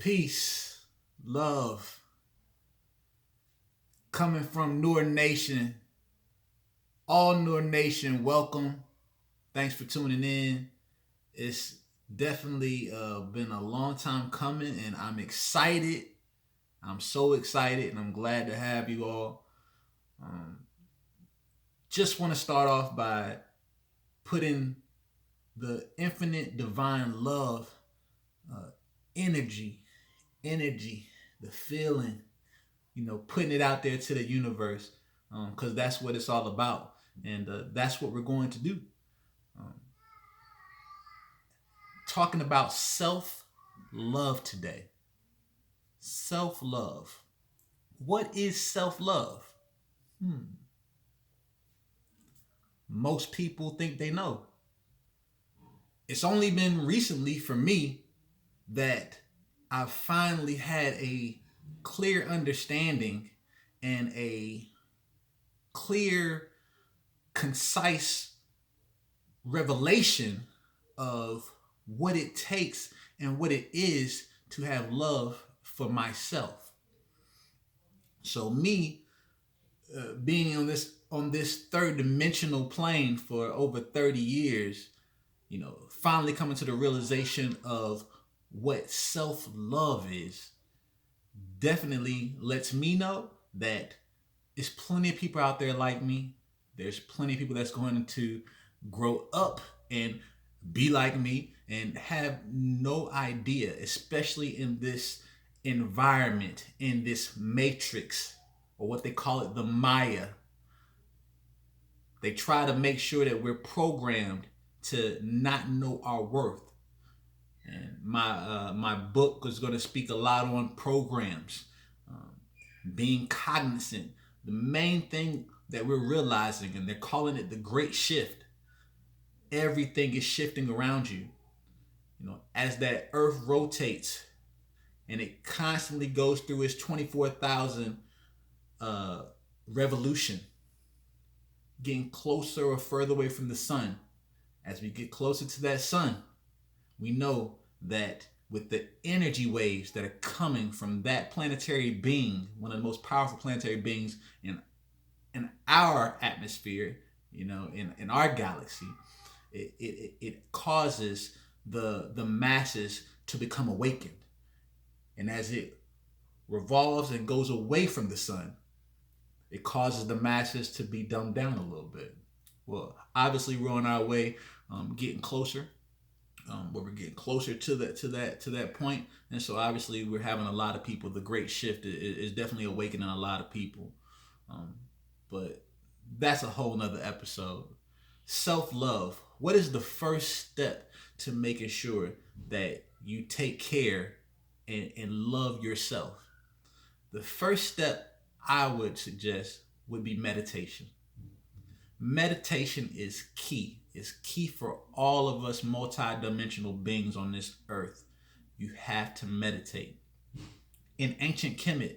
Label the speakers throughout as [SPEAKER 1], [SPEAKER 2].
[SPEAKER 1] Peace, love, coming from Nour Nation. All Nour Nation, welcome. Thanks for tuning in. It's definitely been a long time coming, and I'm excited. I'm so excited, and I'm glad to have you all. Um, just want to start off by putting the infinite divine love, uh, energy, energy, the feeling, putting it out there to the universe, because that's what it's all about, and that's what we're going to do. Um, Talking about self love today. Self love. What is self love? Most people think they know. It's only been recently for me that I've finally had a clear understanding and a clear, concise revelation of what it takes and what it is to have love for myself. So me being on this third dimensional plane for over 30 years, finally coming to the realization of what self-love is definitely lets me know that there's plenty of people out there like me. There's plenty of people that's going to grow up and be like me and have no idea, especially in this environment, in this matrix, or what they call it, the Maya. They try to make sure that we're programmed to not know our worth. And my book is going to speak a lot on programs, um, being cognizant. The main thing that we're realizing, and they're calling it the Great Shift. Everything is shifting around you. As that Earth rotates, and it constantly goes through its 24,000 uh, revolution, getting closer or further away from the sun. As we get closer to that sun, we know that with the energy waves that are coming from that planetary being, one of the most powerful planetary beings in our atmosphere, in our galaxy, it causes the masses to become awakened. And as it revolves and goes away from the sun, it causes the masses to be dumbed down a little bit. Well, obviously we're on our way, getting closer. But we're getting closer to that point, and so obviously we're having a lot of people. The Great Shift is definitely awakening a lot of people, um, but that's a whole nother episode. Self love. What is the first step to making sure that you take care and love yourself? The first step I would suggest would be meditation. Meditation is key. It's key for all of us multi-dimensional beings on this earth. You have to meditate. In ancient Kemet,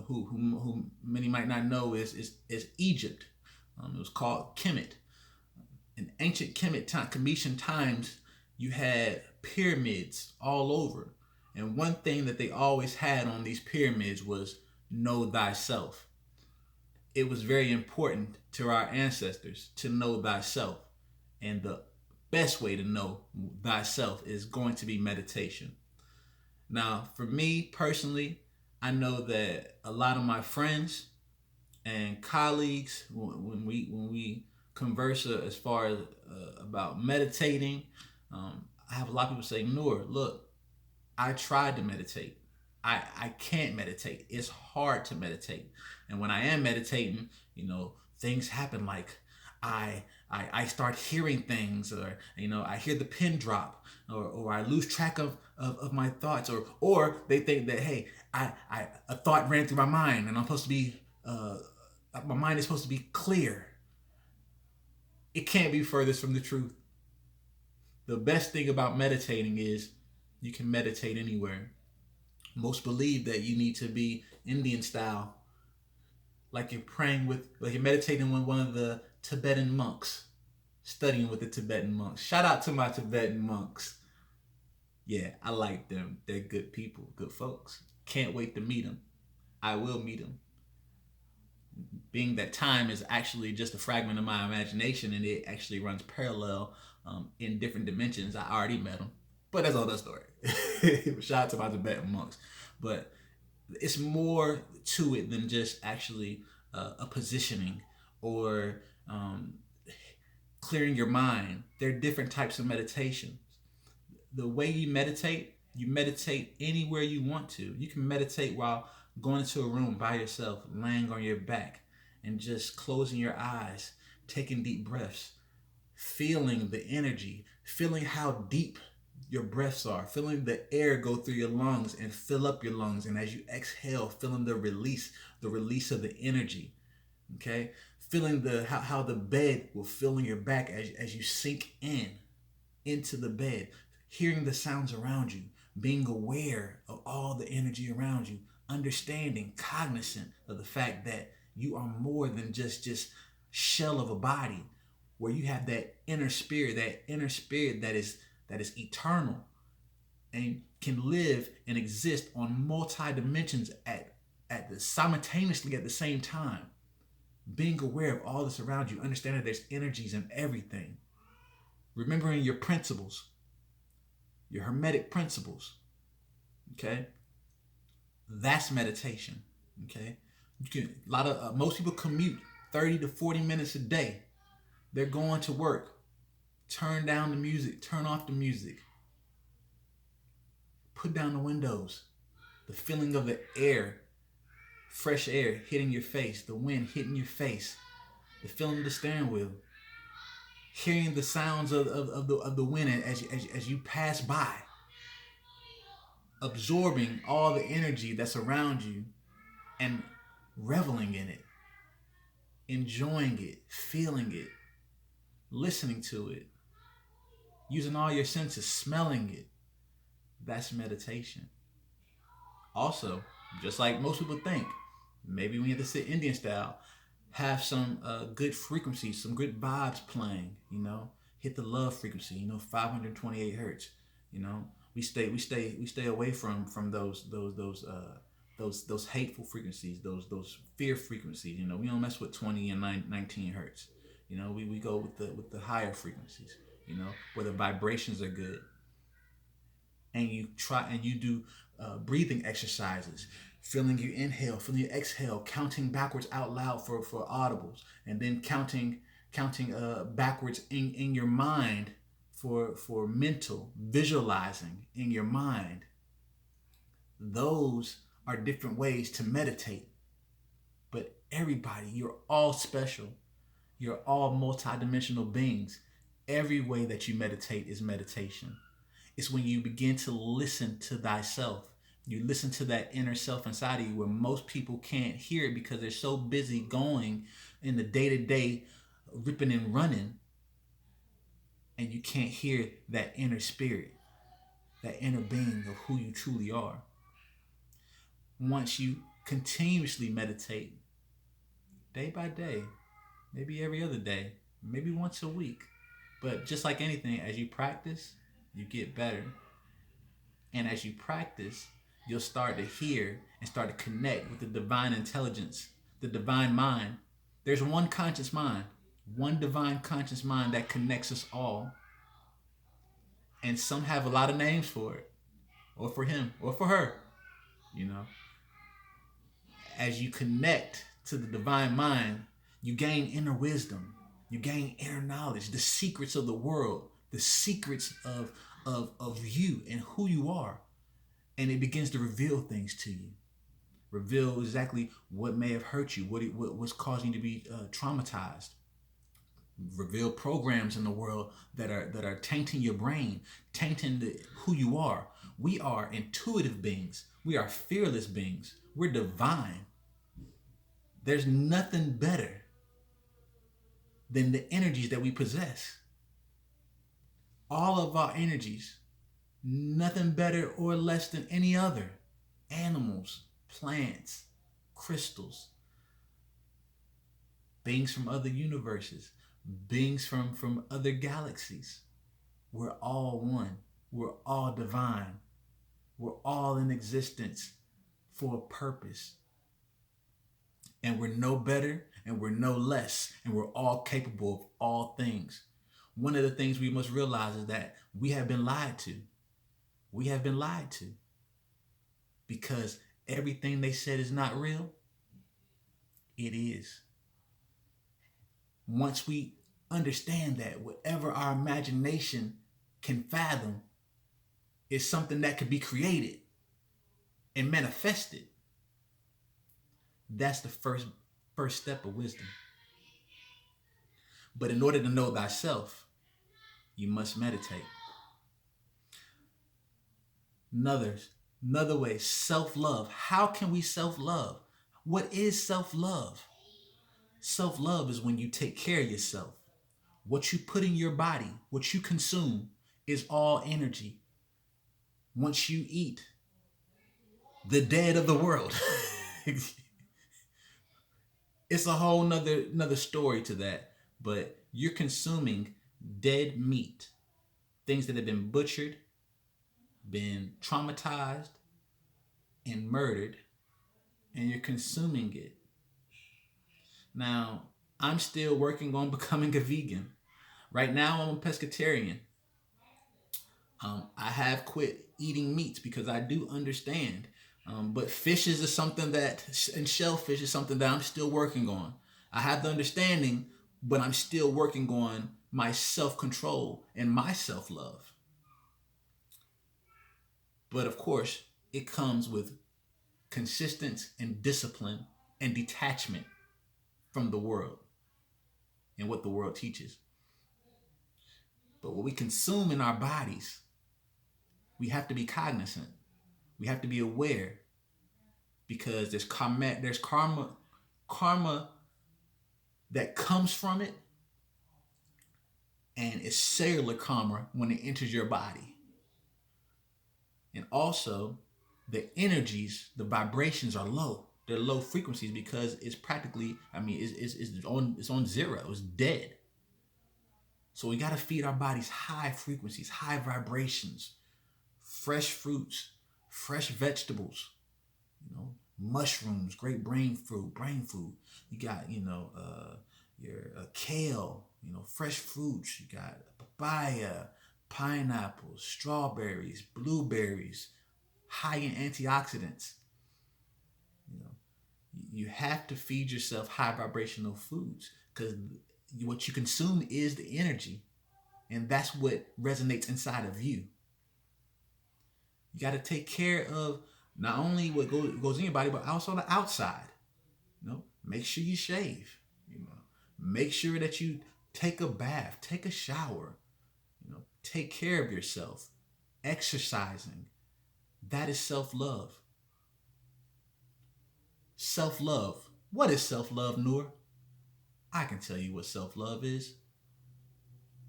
[SPEAKER 1] who many might not know is Egypt. It was called Kemet. In ancient Kemetian times, you had pyramids all over, and one thing that they always had on these pyramids was know thyself. It was very important to our ancestors to know thyself. And the best way to know thyself is going to be meditation. Now, for me personally, I know that a lot of my friends and colleagues, when we converse as far as about meditating, I have a lot of people say, Nour, look, I tried to meditate. I can't meditate. It's hard to meditate. And when I am meditating, things happen like I start hearing things, or I hear the pin drop, or I lose track of my thoughts, or they think that, hey, I a thought ran through my mind and I'm supposed to be my mind is supposed to be clear. It can't be furthest from the truth. The best thing about meditating is you can meditate anywhere. Most believe that you need to be Indian style, like you're meditating with one of the Tibetan monks, studying with the Tibetan monks. Shout out to my Tibetan monks. Yeah, I like them. They're good people, good folks. Can't wait to meet them. I will meet them. Being that time is actually just a fragment of my imagination and it actually runs parallel in different dimensions, I already met them. But that's all that story. Shout out to my Tibetan monks. But it's more to it than just actually a positioning or clearing your mind. There are different types of meditation. The way you meditate anywhere you want to. You can meditate while going into a room by yourself, laying on your back, and just closing your eyes, taking deep breaths, feeling the energy, feeling how deep your breaths are, feeling the air go through your lungs and fill up your lungs. And as you exhale, feeling the release of the energy. Okay? Feeling how the bed will fill in your back as you sink into the bed, hearing the sounds around you, being aware of all the energy around you, understanding, cognizant of the fact that you are more than just shell of a body, where you have that inner spirit that is eternal and can live and exist on multi dimensions simultaneously at the same time. Being aware of all this around you, understanding there's energies in everything. Remembering your principles, your hermetic principles. Okay? That's meditation. Okay? Most people commute 30 to 40 minutes a day. They're going to work. Turn down the music, turn off the music. Put down the windows. The feeling of the air, fresh air hitting your face, the wind hitting your face, the feeling of the steering wheel, hearing the sounds of the wind as you pass by, absorbing all the energy that's around you and reveling in it, enjoying it, feeling it, listening to it, using all your senses, smelling it. That's meditation. Also, just like most people think, maybe when you have to sit Indian style, have some good frequencies, some good vibes playing, hit the love frequency, 528 hertz, we stay away from those hateful frequencies, those fear frequencies, we don't mess with 20 and 19 hertz, we go with the higher frequencies, where the vibrations are good. And you do breathing exercises, feeling your inhale, feeling your exhale, counting backwards out loud for audibles, and then counting backwards in your mind for mental visualizing in your mind. Those are different ways to meditate. But everybody, you're all special. You're all multidimensional beings. Every way that you meditate is meditation. It's when you begin to listen to thyself. You listen to that inner self inside of you, where most people can't hear it because they're so busy going in the day-to-day, ripping and running, and you can't hear that inner spirit, that inner being of who you truly are. Once you continuously meditate, day by day, maybe every other day, maybe once a week, but just like anything, as you practice, you get better. And as you practice, you'll start to hear and start to connect with the divine intelligence, the divine mind. There's one conscious mind, one divine conscious mind that connects us all. And some have a lot of names for it, or for him, or for her, As you connect to the divine mind, you gain inner wisdom, you gain inner knowledge, the secrets of the world, the secrets of you and who you are. And it begins to reveal things to you. Reveal exactly what may have hurt you, what's causing you to be traumatized. Reveal programs in the world that are tainting your brain, tainting who you are. We are intuitive beings. We are fearless beings. We're divine. There's nothing better than the energies that we possess. All of our energies, nothing better or less than any other. Animals, plants, crystals, beings from other universes, beings from other galaxies. We're all one. We're all divine. We're all in existence for a purpose. And we're no better and we're no less. And we're all capable of all things. One of the things we must realize is that we have been lied to. We have been lied to. Because everything they said is not real, it is. Once we understand that whatever our imagination can fathom is something that could be created and manifested, that's the first step of wisdom. But in order to know thyself, you must meditate. Another way, self-love. How can we self-love? What is self-love? Self-love is when you take care of yourself. What you put in your body, what you consume, is all energy. Once you eat the dead of the world, it's a whole another story to that. But you're consuming dead meat, things that have been butchered, been traumatized, and murdered, and you're consuming it. Now, I'm still working on becoming a vegan. Right now, I'm a pescatarian. I have quit eating meats because I do understand. But fishes is something that, and shellfish is something that I'm still working on. I have the understanding, but I'm still working on my self-control and my self-love. But of course, it comes with consistency and discipline and detachment from the world and what the world teaches. But what we consume in our bodies, we have to be cognizant. We have to be aware, because there's karma that comes from it, and it's cellular karma when it enters your body. And also, the energies, the vibrations are low. They're low frequencies because it's practically, it's on zero. It's dead. So we got to feed our bodies high frequencies, high vibrations, fresh fruits, fresh vegetables, mushrooms, great brain food. You got, your kale, fresh fruits. You got papaya, pineapples, strawberries, blueberries, high in antioxidants. You have to feed yourself high vibrational foods, because what you consume is the energy, and that's what resonates inside of you. You got to take care of not only what goes in your body, but also the outside. Make sure you shave. Make sure that you take a bath, take a shower. Take care of yourself. Exercising. That is self-love. Self-love. What is self-love, Nour? I can tell you what self-love is.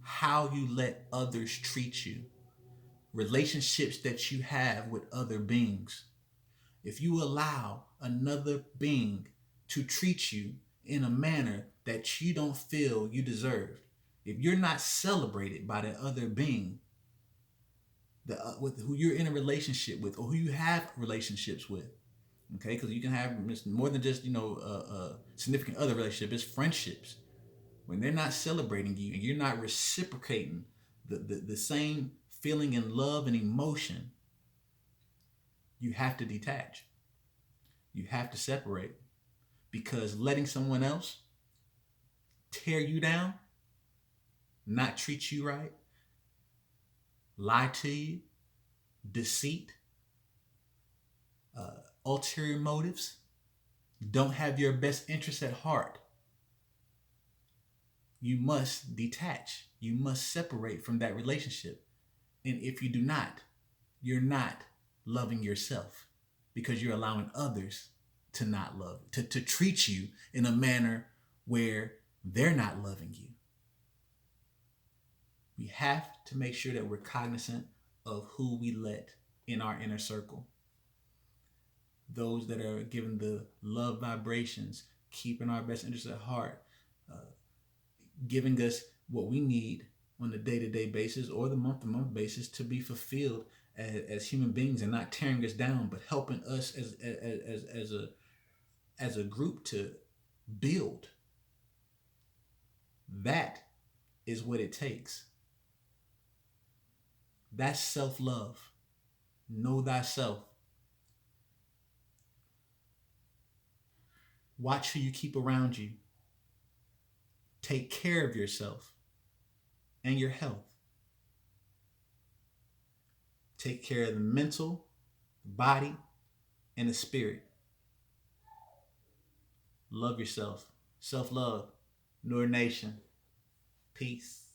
[SPEAKER 1] How you let others treat you. Relationships that you have with other beings. If you allow another being to treat you in a manner that you don't feel you deserve, if you're not celebrated by that other being, with who you're in a relationship with, or who you have relationships with, okay? Because you can have more than just a significant other relationship. It's friendships. When they're not celebrating you and you're not reciprocating the same feeling and love and emotion, you have to detach. You have to separate, because letting someone else tear you down, not treat you right, lie to you, deceit, ulterior motives, don't have your best interests at heart, you must detach. You must separate from that relationship. And if you do not, you're not loving yourself, because you're allowing others to not love, to treat you in a manner where they're not loving you. We have to make sure that we're cognizant of who we let in our inner circle. Those that are giving the love vibrations, keeping our best interests at heart, giving us what we need on the day-to-day basis or the month-to-month basis to be fulfilled as human beings, and not tearing us down, but helping us as a group to build. That is what it takes. That's self-love. Know thyself. Watch who you keep around you. Take care of yourself and your health. Take care of the mental, the body, and the spirit. Love yourself. Self-love. Nour Nation. Peace.